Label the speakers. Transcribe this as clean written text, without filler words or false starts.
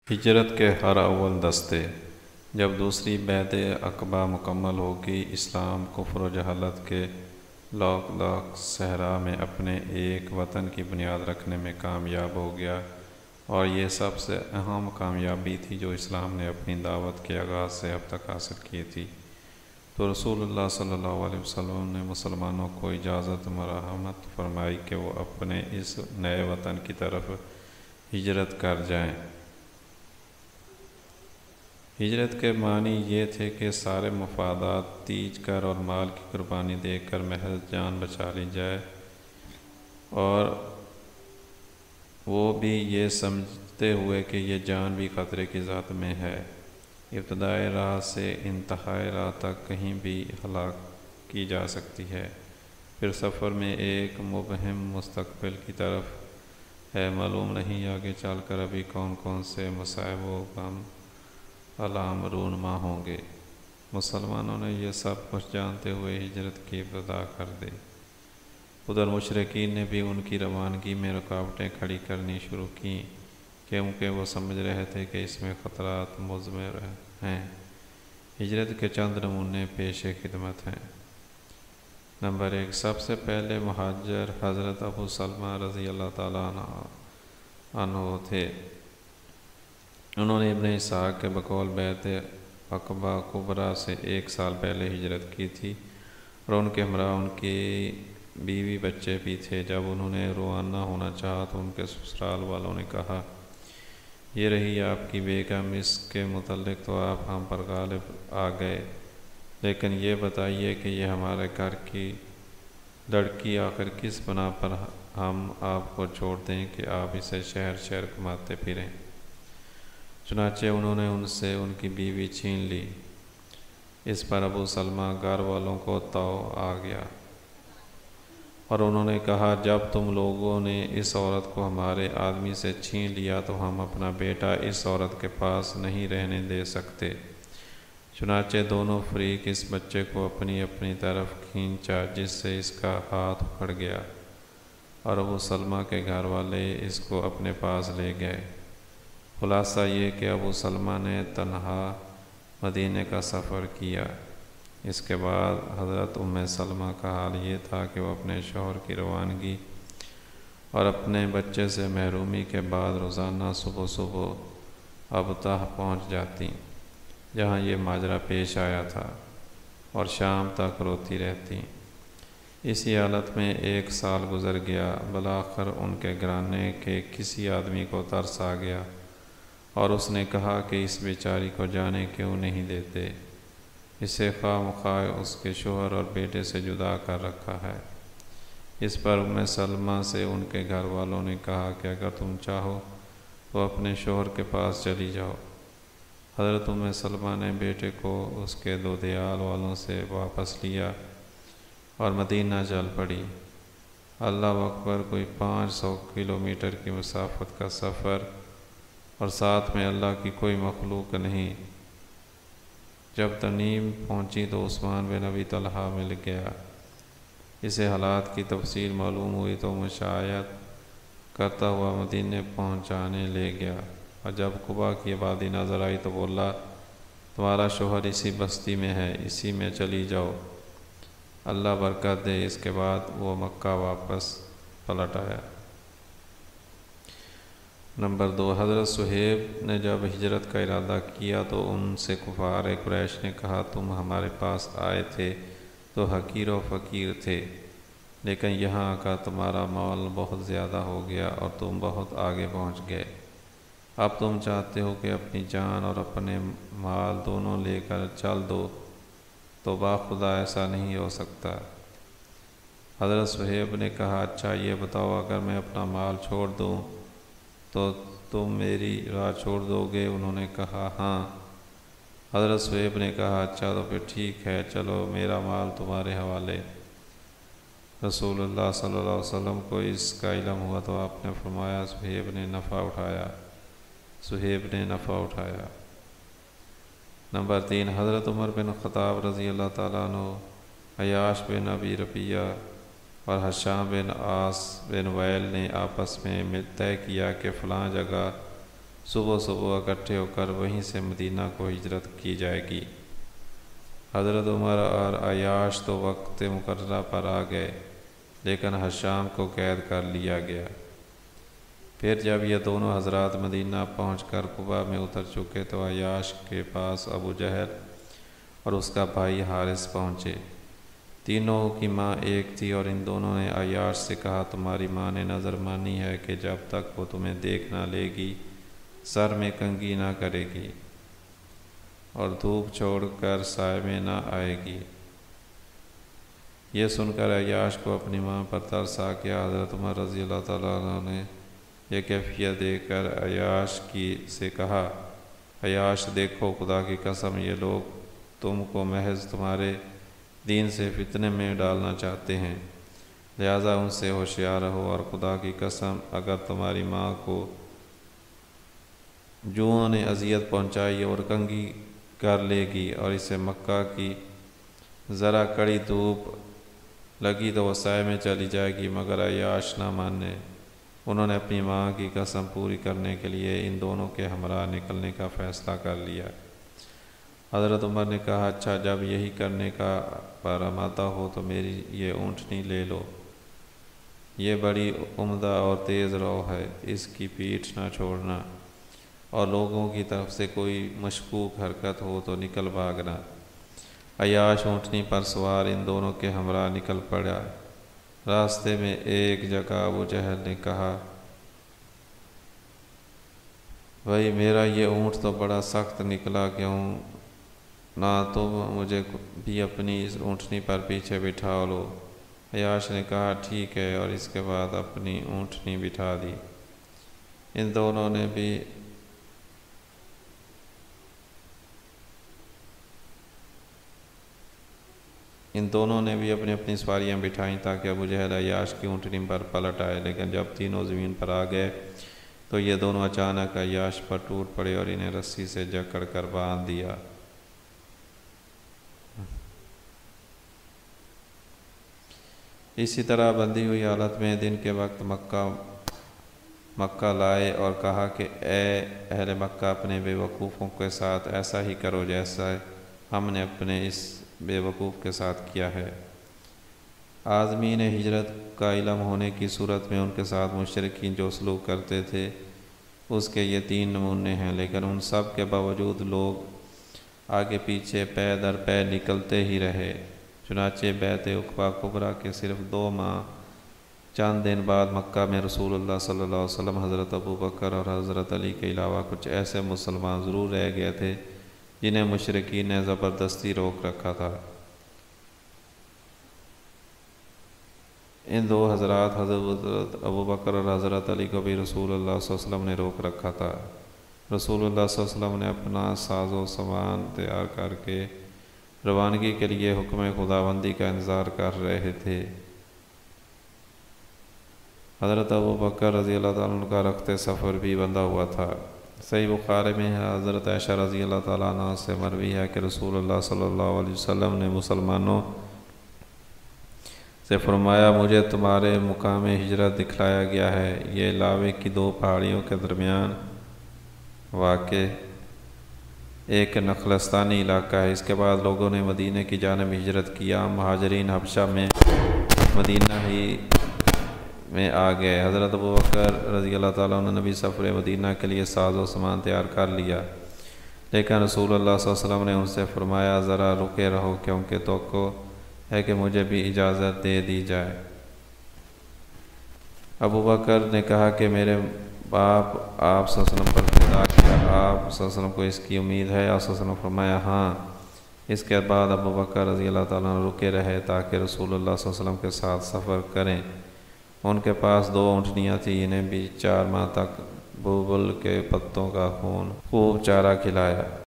Speaker 1: ہجرت کے ہر اول دستے۔ جب دوسری بیعت عقبہ مکمل ہوگی، اسلام کفر و جہالت کے لوک صحرا میں اپنے ایک وطن کی بنیاد رکھنے میں کامیاب ہو گیا، اور یہ سب سے اہم کامیابی تھی جو اسلام نے اپنی دعوت کے آغاز سے اب تک حاصل کی تھی۔ تو رسول اللہ صلی اللہ علیہ وسلم نے مسلمانوں کو اجازت مرحمت فرمائی کہ وہ اپنے اس نئے وطن کی طرف ہجرت کر جائیں۔ ہجرت کے معنی یہ تھے کہ سارے مفادات تیج کر اور مال کی قربانی دے کر محض جان بچا لی جائے، اور وہ بھی یہ سمجھتے ہوئے کہ یہ جان بھی خطرے کی ذات میں ہے۔ ابتدائی راہ سے انتہائی راہ تک کہیں بھی ہلاک کی جا سکتی ہے، پھر سفر میں ایک مبہم مستقبل کی طرف ہے۔ معلوم نہیں آگے چل کر ابھی کون کون سے مصائب و غم علام رونما ہوں گے۔ مسلمانوں نے یہ سب کچھ جانتے ہوئے ہجرت کی ابتدا کر دی۔ ادھر مشرکین نے بھی ان کی روانگی میں رکاوٹیں کھڑی کرنی شروع کیں، کیونکہ وہ سمجھ رہے تھے کہ اس میں خطرات مضمر ہیں۔ ہجرت کے چند نمونے پیش خدمت ہیں۔ نمبر 1، سب سے پہلے مہاجر حضرت ابو سلمہ رضی اللہ تعالیٰ عنہ تھے۔ انہوں نے ابن اسحاق کے بقول بیعت عقبہ کبریٰ سے 1 سال پہلے ہجرت کی تھی، اور ان کے ہمراہ ان کی بیوی بچے بھی تھے۔ جب انہوں نے روانہ ہونا چاہا تو ان کے سسرال والوں نے کہا، یہ رہی آپ کی بیگم، اس کے متعلق تو آپ ہم پر غالب آ گئے، لیکن یہ بتائیے کہ یہ ہمارے گھر کی لڑکی آخر کس بنا پر ہم آپ کو چھوڑ دیں کہ آپ اسے شہر شہر گھماتے پھریں؟ چنانچہ انہوں نے ان سے ان کی بیوی چھین لی۔ اس پر ابو سلمہ گھر والوں کو طوع آ گیا، اور انہوں نے کہا، جب تم لوگوں نے اس عورت کو ہمارے آدمی سے چھین لیا تو ہم اپنا بیٹا اس عورت کے پاس نہیں رہنے دے سکتے۔ چنانچہ دونوں فریق اس بچے کو اپنی اپنی طرف کھینچا، جس سے اس کا ہاتھ اکھڑ گیا، اور ابو سلمہ کے گھر والے اس کو اپنے پاس لے گئے۔ خلاصہ یہ کہ ابو سلمہ نے تنہا مدینے کا سفر کیا۔ اس کے بعد حضرت ام سلمہ کا حال یہ تھا کہ وہ اپنے شوہر کی روانگی اور اپنے بچے سے محرومی کے بعد روزانہ صبح صبح ابطح پہنچ جاتی، جہاں یہ ماجرا پیش آیا تھا، اور شام تک روتی رہتی۔ اسی حالت میں 1 سال گزر گیا۔ بالآخر ان کے گھرانے کے کسی آدمی کو ترس آ گیا، اور اس نے کہا کہ اس بیچاری کو جانے کیوں نہیں دیتے؟ اسے خواہ مخواہ اس کے شوہر اور بیٹے سے جدا کر رکھا ہے۔ اس پر ام سلمہ سے ان کے گھر والوں نے کہا کہ اگر تم چاہو تو اپنے شوہر کے پاس چلی جاؤ۔ حضرت ام سلمہ نے بیٹے کو اس کے دودیال والوں سے واپس لیا اور مدینہ چل پڑی۔ اللہ اکبر، کوئی 500 کلومیٹر کی مسافت کا سفر، اور ساتھ میں اللہ کی کوئی مخلوق نہیں۔ جب تنعیم پہنچی تو عثمان بن ابی طلحہ مل گیا۔ اسے حالات کی تفصیل معلوم ہوئی تو مشایعت کرتا ہوا مدینے پہنچانے لے گیا، اور جب قباء کی آبادی نظر آئی تو بولا، تمہارا شوہر اسی بستی میں ہے، اسی میں چلی جاؤ، اللہ برکت دے۔ اس کے بعد وہ مکہ واپس پلٹ آیا۔ نمبر 2، حضرت صہیب نے جب ہجرت کا ارادہ کیا تو ان سے کفار قریش نے کہا، تم ہمارے پاس آئے تھے تو حقیر و فقیر تھے، لیکن یہاں آ کر تمہارا مال بہت زیادہ ہو گیا اور تم بہت آگے پہنچ گئے۔ اب تم چاہتے ہو کہ اپنی جان اور اپنے مال دونوں لے کر چل دو، تو باخدا ایسا نہیں ہو سکتا۔ حضرت صہیب نے کہا، اچھا یہ بتاؤ، اگر میں اپنا مال چھوڑ دوں تو تم میری راہ چھوڑ دو گے؟ انہوں نے کہا، ہاں۔ حضرت صہیب نے کہا، اچھا تو پھر ٹھیک ہے، چلو میرا مال تمہارے حوالے۔ رسول اللہ صلی اللہ علیہ وسلم کو اس کا علم ہوا تو آپ نے فرمایا، صہیب نے نفع اٹھایا۔ نمبر 3، حضرت عمر بن خطاب رضی اللہ تعالیٰ عنہ، عیاش بن ابی ربیعہ اور حشام بن عاص بن وائل نے آپس میں طے کیا کہ فلاں جگہ صبح صبح اکٹھے ہو کر وہیں سے مدینہ کو ہجرت کی جائے گی۔ حضرت عمر اور عیاش تو وقت مقررہ پر آ گئے، لیکن حشام کو قید کر لیا گیا۔ پھر جب یہ دونوں حضرات مدینہ پہنچ کر قباء میں اتر چکے تو عیاش کے پاس ابو جہل اور اس کا بھائی حارث پہنچے۔ تینوں کی ماں ایک تھی، اور ان دونوں نے عیاش سے کہا، تمہاری ماں نے نظر مانی ہے کہ جب تک وہ تمہیں دیکھ نہ لے گی سر میں کنگھی نہ کرے گی اور دھوپ چھوڑ کر سائے میں نہ آئے گی۔ یہ سن کر عیاش کو اپنی ماں پر ترس آ گیا۔ حضرت عمر رضی اللہ تعالیٰ عنہ نے یہ کیفیت دیکھ کر عیاش سے کہا، عیاش دیکھو، خدا کی قسم یہ لوگ تم کو محض تمہارے دین سے فتنے میں ڈالنا چاہتے ہیں، لہٰذا ان سے ہوشیار رہو، اور خدا کی قسم اگر تمہاری ماں کو جوؤں نے اذیت پہنچائی اور کنگھی کر لے گی اور اسے مکہ کی ذرا کڑی دھوپ لگی تو وہ سائے میں چلی جائے گی، مگر عیاش نہ مانے۔ انہوں نے اپنی ماں کی قسم پوری کرنے کے لیے ان دونوں کے ہمراہ نکلنے کا فیصلہ کر لیا۔ حضرت عمر نے کہا، اچھا جب یہی کرنے کا پر آمادہ ہو تو میری یہ اونٹنی لے لو، یہ بڑی عمدہ اور تیز رو ہے، اس کی پیٹھ نہ چھوڑنا، اور لوگوں کی طرف سے کوئی مشکوک حرکت ہو تو نکل بھاگنا۔ عیاش اونٹنی پر سوار ان دونوں کے ہمراہ نکل پڑا۔ راستے میں ایک جگہ ابو جہل نے کہا، بھائی میرا یہ اونٹ تو بڑا سخت نکلا، کیوں نہ تم مجھے بھی اپنی اس اونٹنی پر پیچھے بٹھا لو۔ عیاش نے کہا، ٹھیک ہے، اور اس کے بعد اپنی اونٹنی بٹھا دی۔ ان دونوں نے بھی اپنی اپنی سواریاں بٹھائیں تاکہ ابو جہل عیاش کی اونٹنی پر پلٹ آئے، لیکن جب تینوں زمین پر آ گئے تو یہ دونوں اچانک عیاش پر ٹوٹ پڑے اور انہیں رسی سے جکڑ کر باندھ دیا۔ اسی طرح بندھی ہوئی حالت میں دن کے وقت مکہ لائے اور کہا کہ اے اہل مکہ، اپنے بے وقوفوں کے ساتھ ایسا ہی کرو جیسا ہم نے اپنے اس بے وقوف کے ساتھ کیا ہے۔ عازمین ہجرت کا علم ہونے کی صورت میں ان کے ساتھ مشرکین جو سلوک کرتے تھے اس کے یہ 3 نمونے ہیں، لیکن ان سب کے باوجود لوگ آگے پیچھے پے در پے نکلتے ہی رہے۔ چنانچہ بیعت عقبہ کبریٰ کے صرف 2 ماہ چند دن بعد مکہ میں رسول اللہ صلی اللہ علیہ وسلم، حضرت ابوبکر اور حضرت علی کے علاوہ کچھ ایسے مسلمان ضرور رہ گئے تھے جنہیں مشرکین نے زبردستی روک رکھا تھا۔ ان 2 حضرات حضرت ابوبکر اور حضرت علی کو بھی رسول اللہ صلی اللہ علیہ وسلم نے روک رکھا تھا۔ رسول اللہ صلی اللہ علیہ وسلم نے اپنا ساز و سامان تیار کر کے روانگی کے لیے حکم خداوندی کا انتظار کر رہے تھے۔ حضرت ابوبکر رضی اللہ تعالیٰ عنہ کا رخت سفر بھی بندھا ہوا تھا۔ صحیح بخاری میں حضرت عائشہ رضی اللہ تعالیٰ عنہ سے مروی ہے کہ رسول اللہ صلی اللہ علیہ وسلم نے مسلمانوں سے فرمایا، مجھے تمہارے مقام ہجرت دکھلایا گیا ہے، یہ لاوے کی 2 پہاڑیوں کے درمیان واقع ایک نخلستانی علاقہ ہے۔ اس کے بعد لوگوں نے مدینہ کی جانب ہجرت کیا۔ مہاجرین حبشہ میں مدینہ ہی میں آ گئے۔ حضرت ابوبکر رضی اللہ تعالیٰ عنہ نے بھی سفر مدینہ کے لیے ساز و سامان تیار کر لیا، لیکن رسول اللہ صلی اللہ علیہ وسلم نے ان سے فرمایا، ذرا رکے رہو، کیونکہ توقع ہے کہ مجھے بھی اجازت دے دی جائے۔ ابوبکر نے کہا کہ میرے باپ آپ صلی اللہ علیہ وسلم پر فدا، کیا آپ صلی اللہ علیہ وسلم کو اس کی امید ہے؟ آپ صلی اللہ علیہ وسلم نے فرمایا، ہاں۔ اس کے بعد ابوبکر رضی اللہ تعالیٰ عنہ رکے رہے تاکہ رسول اللہ صلی اللہ علیہ وسلم کے ساتھ سفر کریں۔ ان کے پاس 2 اونٹنیاں تھیں، انہیں بھی 4 ماہ تک بلبل کے پتوں کا خوب چارہ کھلایا۔